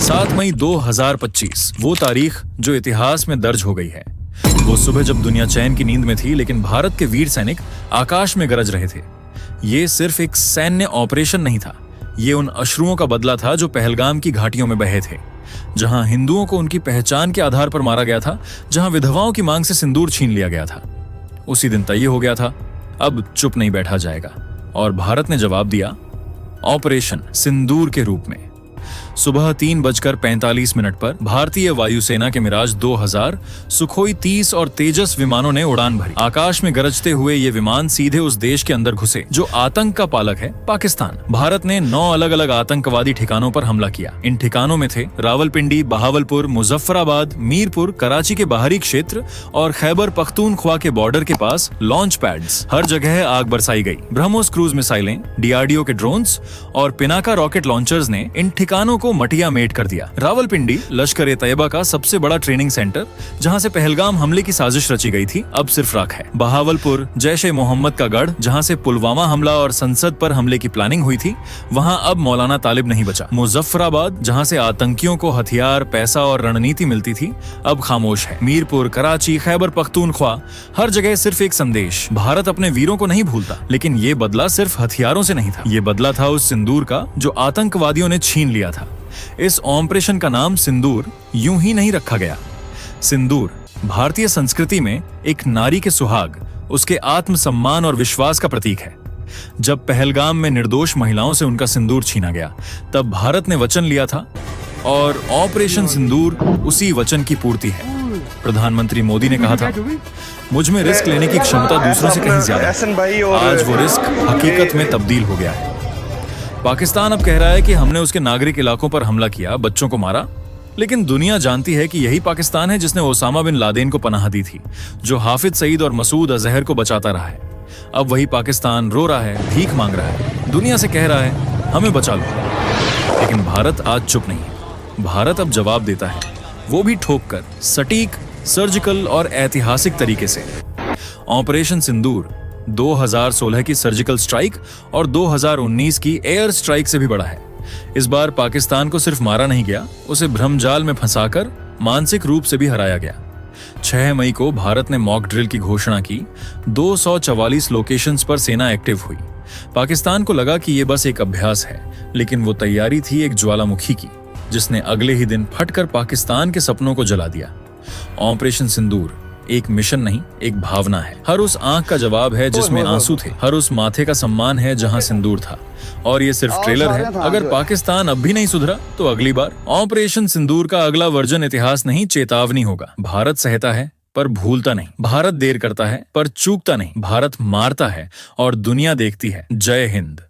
7 मई 2025 वो तारीख जो इतिहास में दर्ज हो गई है। वो सुबह जब दुनिया चैन की नींद में थी, लेकिन भारत के वीर सैनिक आकाश में गरज रहे थे। ये सिर्फ एक सैन्य ऑपरेशन नहीं था, ये उन अश्रुओं का बदला था जो पहलगाम की घाटियों में बहे थे, जहां हिंदुओं को उनकी पहचान के आधार पर मारा गया था, जहां विधवाओं की मांग से सिंदूर छीन लिया गया था। उसी दिन तय हो गया था, अब चुप नहीं बैठा जाएगा। और भारत ने जवाब दिया ऑपरेशन सिंदूर के रूप में। सुबह 3:45 पर भारतीय वायुसेना के मिराज 2000, सुखोई 30 और तेजस विमानों ने उड़ान भरी। आकाश में गरजते हुए ये विमान सीधे उस देश के अंदर घुसे जो आतंक का पालक है, पाकिस्तान। भारत ने 9 अलग अलग आतंकवादी ठिकानों पर हमला किया। इन ठिकानों में थे रावलपिंडी, बहावलपुर, मुजफ्फराबाद, मीरपुर, कराची के बाहरी क्षेत्र और खैबर पख्तूनख्वा के बॉर्डर के पास लॉन्च पैड्स। हर जगह आग बरसाई गई। ब्रह्मोस क्रूज मिसाइलें, डीआरडीओ के ड्रोन्स और पिनाका रॉकेट लॉन्चर्स ने इन ठिकानों को मटिया मेट कर दिया। रावलपिंडी लश्कर तैयबा का सबसे बड़ा ट्रेनिंग सेंटर, जहां से पहलगाम हमले की साजिश रची गई थी, अब सिर्फ राख है। बहावलपुर जैश ए मोहम्मद का गढ़, जहां से पुलवामा हमला और संसद पर हमले की प्लानिंग हुई थी, वहां अब मौलाना तालिब नहीं बचा। मुजफ्फराबाद, जहां से आतंकियों को हथियार, पैसा और रणनीति मिलती थी, अब खामोश है। मीरपुर, कराची, खैबर पख्तूनख्वा, हर जगह सिर्फ एक संदेश, भारत अपने वीरों को नहीं भूलता। लेकिन ये बदला सिर्फ हथियारों से नहीं था, ये बदला था उस सिंदूर का जो आतंकवादियों ने छीन लिया था। इस ऑपरेशन का नाम सिंदूर यूं ही नहीं रखा गया। सिंदूर भारतीय संस्कृति में एक नारी के सुहाग, उसके आत्मसम्मान और विश्वास का प्रतीक है। जब पहलगाम में निर्दोष महिलाओं से उनका सिंदूर छीना गया, तब भारत ने वचन लिया था और ऑपरेशन सिंदूर उसी वचन की पूर्ति है। प्रधानमंत्री मोदी ने कहा था, मुझ में रिस्क लेने की क्षमता दूसरों से कहीं ज्यादा है। आज वो रिस्क हकीकत में तब्दील हो गया है। पाकिस्तान अब कह रहा है कि हमने उसके नागरिक इलाकों पर हमला किया, बच्चों को मारा, लेकिन दुनिया जानती है कि यही पाकिस्तान है जिसने ओसामा बिन लादेन को पनाह दी थी, जो हाफिज सईद और मसूद अजहर को बचाता रहा है। अब वही पाकिस्तान रो रहा है, भीख मांग रहा है, दुनिया से कह रहा है हमें बचा लो। लेकिन भारत आज चुप नहीं है। भारत अब जवाब देता है, वो भी ठोक कर, सटीक, सर्जिकल और ऐतिहासिक तरीके से। ऑपरेशन सिंदूर 2016 की सर्जिकल स्ट्राइक और 2019 की एयर स्ट्राइक से भी बड़ा है। इस बार पाकिस्तान को सिर्फ मारा नहीं गया, उसे भ्रमजाल में फंसाकर मानसिक रूप से भी हराया गया। 6 मई को भारत ने मॉक ड्रिल की घोषणा की। 244 लोकेशंस पर सेना एक्टिव हुई। पाकिस्तान को लगा कि यह बस एक अभ्यास है, लेकिन वो तैयारी थी एक ज्वालामुखी की, जिसने अगले ही दिन फटकर पाकिस्तान के सपनों को जला दिया। ऑपरेशन सिंदूर एक मिशन नहीं, एक भावना है। हर उस आंख का जवाब है जिसमें आंसू थे, हर उस माथे का सम्मान है जहां सिंदूर था। और ये सिर्फ ट्रेलर है। अगर पाकिस्तान अब भी नहीं सुधरा, तो अगली बार ऑपरेशन सिंदूर का अगला वर्जन इतिहास नहीं, चेतावनी होगा। भारत सहता है पर भूलता नहीं, भारत देर करता है पर चूकता नहीं, भारत मारता है और दुनिया देखती है। जय हिंद।